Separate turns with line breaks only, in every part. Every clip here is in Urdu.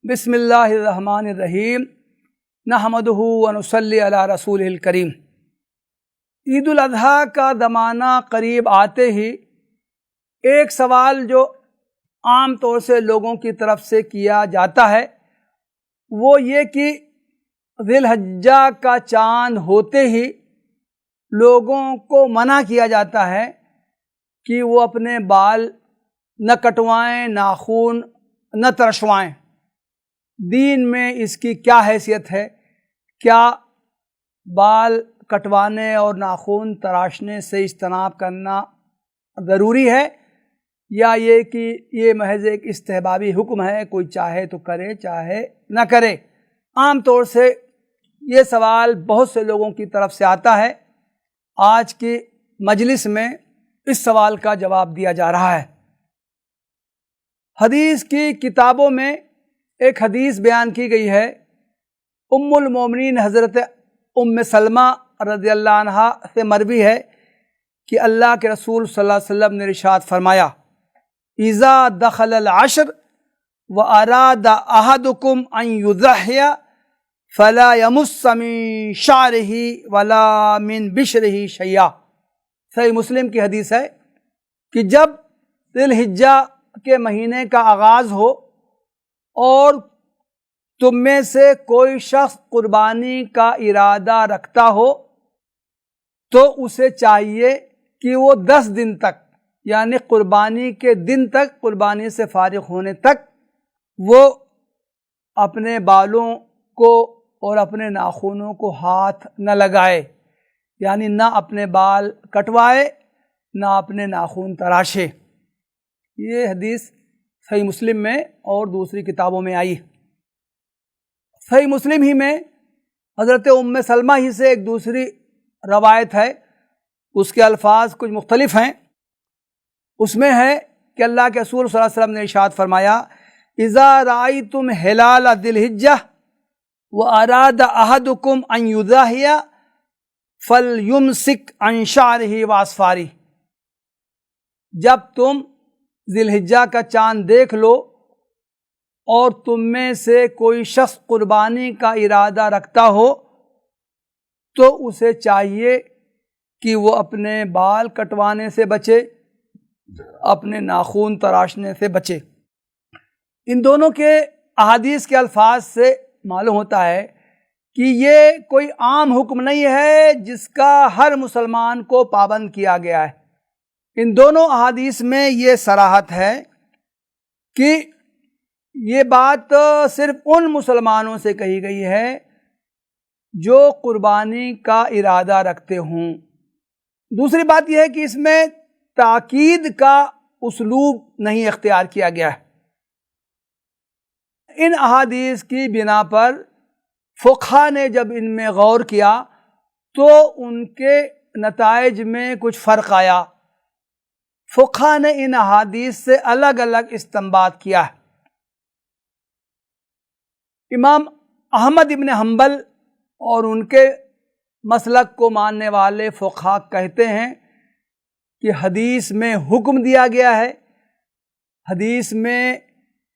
بسم اللہ الرحمن الرحیم نحمدہ ونصلی علی رسولہ الکریم۔ عید الاضحیٰ کا زمانہ قریب آتے ہی ایک سوال جو عام طور سے لوگوں کی طرف سے کیا جاتا ہے وہ یہ کہ ذی الحجہ کا چاند ہوتے ہی لوگوں کو منع کیا جاتا ہے کہ وہ اپنے بال نہ کٹوائیں، ناخن نہ ترشوائیں۔ دین میں اس کی کیا حیثیت ہے؟ کیا بال کٹوانے اور ناخن تراشنے سے اجتناب کرنا ضروری ہے یا یہ کہ یہ محض ایک استحبابی حکم ہے، کوئی چاہے تو کرے چاہے نہ کرے؟ عام طور سے یہ سوال بہت سے لوگوں کی طرف سے آتا ہے۔ آج کی مجلس میں اس سوال کا جواب دیا جا رہا ہے۔ حدیث کی کتابوں میں ایک حدیث بیان کی گئی ہے، ام المومنین حضرت ام سلمہ رضی اللہ عنہا سے مروی ہے کہ اللہ کے رسول صلی اللہ علیہ وسلم نے ارشاد فرمایا، اذا دخل العشر واراد احدکم ان یضحی فلا یمس من شعرہ ولا من بشرہ شیئا۔ صحیح مسلم کی حدیث ہے کہ جب ذی الحجہ کے مہینے کا آغاز ہو اور تم میں سے کوئی شخص قربانی کا ارادہ رکھتا ہو تو اسے چاہیے کہ وہ 10 دن تک، یعنی قربانی کے دن تک، قربانی سے فارغ ہونے تک وہ اپنے بالوں کو اور اپنے ناخنوں کو ہاتھ نہ لگائے، یعنی نہ اپنے بال کٹوائے نہ اپنے ناخن تراشے۔ یہ حدیث صحیح مسلم میں اور دوسری کتابوں میں آئی۔ صحیح مسلم ہی میں حضرت ام سلمہ ہی سے ایک دوسری روایت ہے، اس کے الفاظ کچھ مختلف ہیں۔ اس میں ہے کہ اللہ کے رسول صلی اللہ علیہ وسلم نے ارشاد فرمایا، اذا رأیتم ہلال ذی الحجہ واراد احدکم ان یضحی فلیمسک عن شعرہ واظفارہ۔ جب تم ذی الحجہ کا چاند دیکھ لو اور تم میں سے کوئی شخص قربانی کا ارادہ رکھتا ہو تو اسے چاہیے کہ وہ اپنے بال کٹوانے سے بچے، اپنے ناخن تراشنے سے بچے۔ ان دونوں کے احادیث کے الفاظ سے معلوم ہوتا ہے کہ یہ کوئی عام حکم نہیں ہے جس کا ہر مسلمان کو پابند کیا گیا ہے۔ ان دونوں احادیث میں یہ صراحت ہے کہ یہ بات صرف ان مسلمانوں سے کہی گئی ہے جو قربانی کا ارادہ رکھتے ہوں۔ دوسری بات یہ ہے کہ اس میں تاکید کا اسلوب نہیں اختیار کیا گیا ہے۔ ان احادیث کی بنا پر فقہا نے جب ان میں غور کیا تو ان کے نتائج میں کچھ فرق آیا۔ فقہا نے ان احادیث سے الگ الگ استنباط کیا ہے۔ امام احمد ابن حنبل اور ان کے مسلک کو ماننے والے فقہا کہتے ہیں کہ حدیث میں حکم دیا گیا ہے، حدیث میں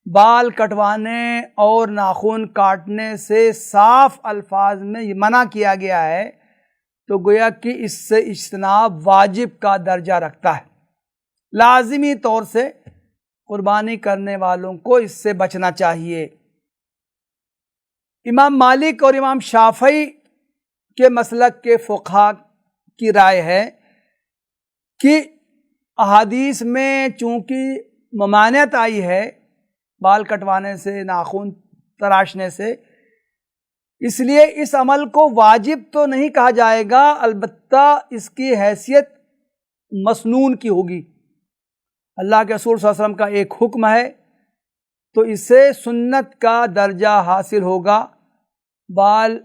بال کٹوانے اور ناخن کاٹنے سے صاف الفاظ میں یہ منع کیا گیا ہے، تو گویا کہ اس سے اجتناب واجب کا درجہ رکھتا ہے۔ لازمی طور سے قربانی کرنے والوں کو اس سے بچنا چاہیے۔ امام مالک اور امام شافعی کے مسلک کے فقہا کی رائے ہے کہ احادیث میں چونکہ ممانعت آئی ہے بال کٹوانے سے، ناخن تراشنے سے، اس لیے اس عمل کو واجب تو نہیں کہا جائے گا، البتہ اس کی حیثیت مسنون کی ہوگی۔ اللہ کے رسول صلی اللہ علیہ وسلم کا ایک حکم ہے تو اسے سنت کا درجہ حاصل ہوگا۔ بال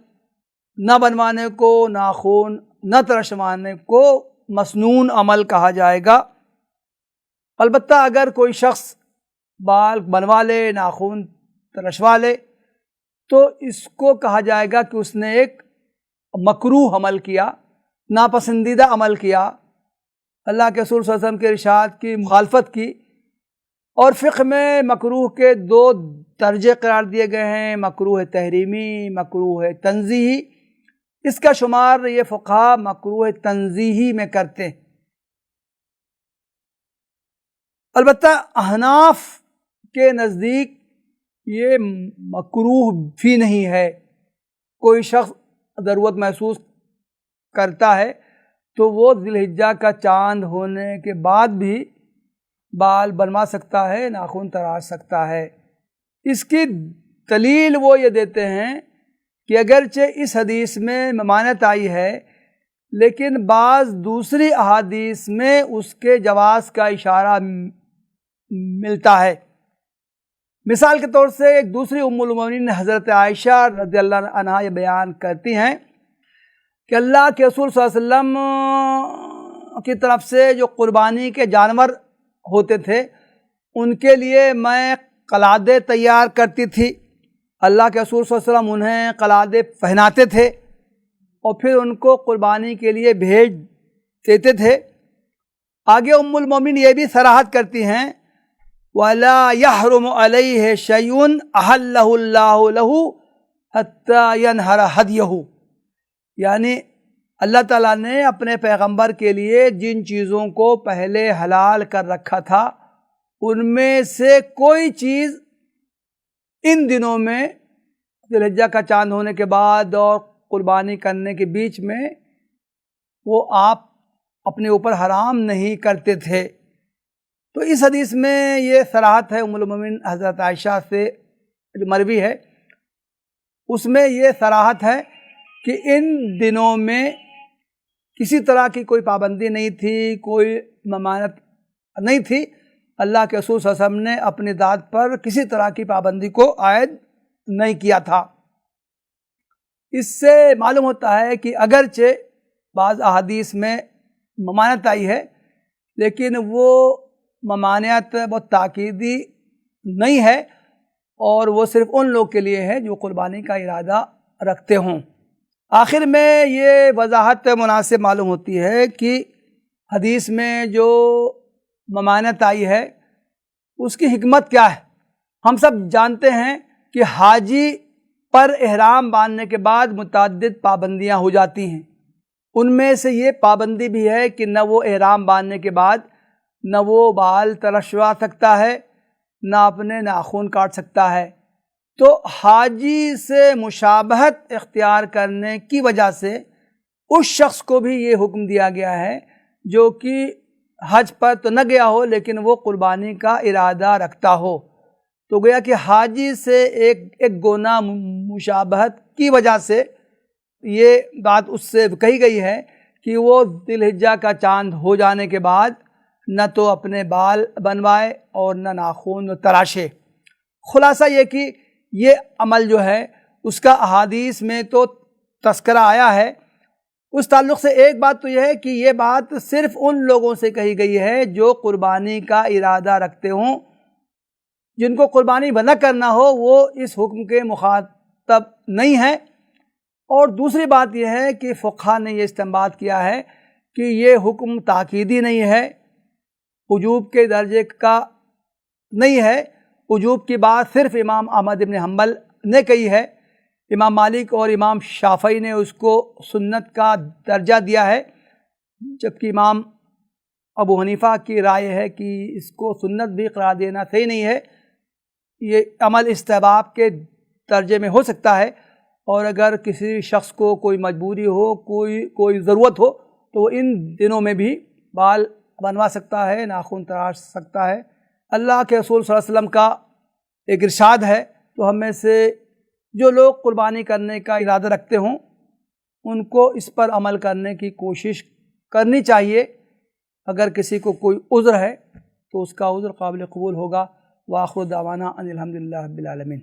نہ بنوانے کو، ناخن نہ ترشوانے کو مسنون عمل کہا جائے گا۔ البتہ اگر کوئی شخص بال بنوا لے، ناخن ترشوا لے تو اس کو کہا جائے گا کہ اس نے ایک مکروہ عمل کیا، ناپسندیدہ عمل کیا، اللہ کے رسول صلی اللہ علیہ وسلم کے ارشاد کی مخالفت کی اور فقہ میں مکروہ کے 2 درجے قرار دیے گئے ہیں، مکروہ تحریمی، مکروہ تنزیہی۔ اس کا شمار یہ فقہا مکروہ تنزیہی میں کرتے ہیں۔ البتہ احناف کے نزدیک یہ مکروہ بھی نہیں ہے۔ کوئی شخص ضرورت محسوس کرتا ہے تو وہ ذی الحجہ کا چاند ہونے کے بعد بھی بال بنوا سکتا ہے، ناخن تراش سکتا ہے۔ اس کی دلیل وہ یہ دیتے ہیں کہ اگرچہ اس حدیث میں ممانعت آئی ہے لیکن بعض دوسری احادیث میں اس کے جواز کا اشارہ ملتا ہے۔ مثال کے طور سے ایک دوسری ام المومنین حضرت عائشہ رضی اللہ عنہا یہ بیان کرتی ہیں کہ اللہ کے رسول صلی اللہ علیہ وسلم کی طرف سے جو قربانی کے جانور ہوتے تھے ان کے لیے میں قلادے تیار کرتی تھی۔ اللہ کے رسول صلی اللہ علیہ وسلم انہیں قلادے پہناتے تھے اور پھر ان کو قربانی کے لیے بھیج دیتے تھے۔ آگے ام المومنین یہ بھی صراحت کرتی ہیں وَلَا يَحْرُمُ عَلَيْهِ شَيْءٌ أَحَلَّهُ اللَّهُ لَهُ حَتَّى يَنْحَرَ هَدْيَهُ، یعنی اللہ تعالیٰ نے اپنے پیغمبر کے لیے جن چیزوں کو پہلے حلال کر رکھا تھا ان میں سے کوئی چیز ان دنوں میں ذی الحجہ کا چاند ہونے کے بعد اور قربانی کرنے کے بیچ میں وہ آپ اپنے اوپر حرام نہیں کرتے تھے۔ تو اس حدیث میں یہ صراحت ہے ام المومنین حضرت عائشہ سے جو مروی ہے، اس میں یہ صراحت ہے کہ ان دنوں میں کسی طرح کی کوئی پابندی نہیں تھی، کوئی ممانعت نہیں تھی۔ اللہ کے رسول صلی اللہ علیہ وسلم نے اپنی ذات پر کسی طرح کی پابندی کو عائد نہیں کیا تھا۔ اس سے معلوم ہوتا ہے کہ اگرچہ بعض احادیث میں ممانعت آئی ہے لیکن وہ ممانعت بہت تاکیدی نہیں ہے اور وہ صرف ان لوگ کے لیے ہے جو قربانی کا ارادہ رکھتے ہوں۔ آخر میں یہ وضاحت مناسب معلوم ہوتی ہے کہ حدیث میں جو ممانعت آئی ہے اس کی حکمت کیا ہے۔ ہم سب جانتے ہیں کہ حاجی پر احرام باندھنے کے بعد متعدد پابندیاں ہو جاتی ہیں۔ ان میں سے یہ پابندی بھی ہے کہ نہ وہ احرام باندھنے کے بعد نہ وہ بال ترشوا سکتا ہے، نہ اپنے ناخن کاٹ سکتا ہے۔ تو حاجی سے مشابہت اختیار کرنے کی وجہ سے اس شخص کو بھی یہ حکم دیا گیا ہے جو کہ حج پر تو نہ گیا ہو لیکن وہ قربانی کا ارادہ رکھتا ہو۔ تو گویا کہ حاجی سے ایک گونا مشابہت کی وجہ سے یہ بات اس سے کہی گئی ہے کہ وہ ذی الحجہ کا چاند ہو جانے کے بعد نہ تو اپنے بال بنوائے اور نہ ناخن تراشے۔ خلاصہ یہ کہ یہ عمل جو ہے اس کا احادیث میں تو تذکرہ آیا ہے۔ اس تعلق سے ایک بات تو یہ ہے کہ یہ بات صرف ان لوگوں سے کہی گئی ہے جو قربانی کا ارادہ رکھتے ہوں۔ جن کو قربانی نہ کرنا ہو وہ اس حکم کے مخاطب نہیں ہیں۔ اور دوسری بات یہ ہے کہ فقہا نے یہ استنباط کیا ہے کہ یہ حکم تاکیدی نہیں ہے، وجوب کے درجے کا نہیں ہے۔ وجوب کی بات صرف امام احمد بن حنبل نے کہی ہے، امام مالک اور امام شافعی نے اس کو سنت کا درجہ دیا ہے، جبکہ امام ابو حنیفہ کی رائے ہے کہ اس کو سنت بھی قرار دینا صحیح نہیں ہے، یہ عمل استحباب کے درجے میں ہو سکتا ہے، اور اگر کسی شخص کو کوئی مجبوری ہو، کوئی ضرورت ہو تو وہ ان دنوں میں بھی بال بنوا سکتا ہے، ناخن تراش سکتا ہے۔ اللہ کے رسول صلی اللہ علیہ وسلم کا ایک ارشاد ہے، تو ہم میں سے جو لوگ قربانی کرنے کا ارادہ رکھتے ہوں ان کو اس پر عمل کرنے کی کوشش کرنی چاہیے۔ اگر کسی کو کوئی عذر ہے تو اس کا عذر قابل قبول ہوگا۔ وآخر دعوانا ان الحمدللہ رب العالمین۔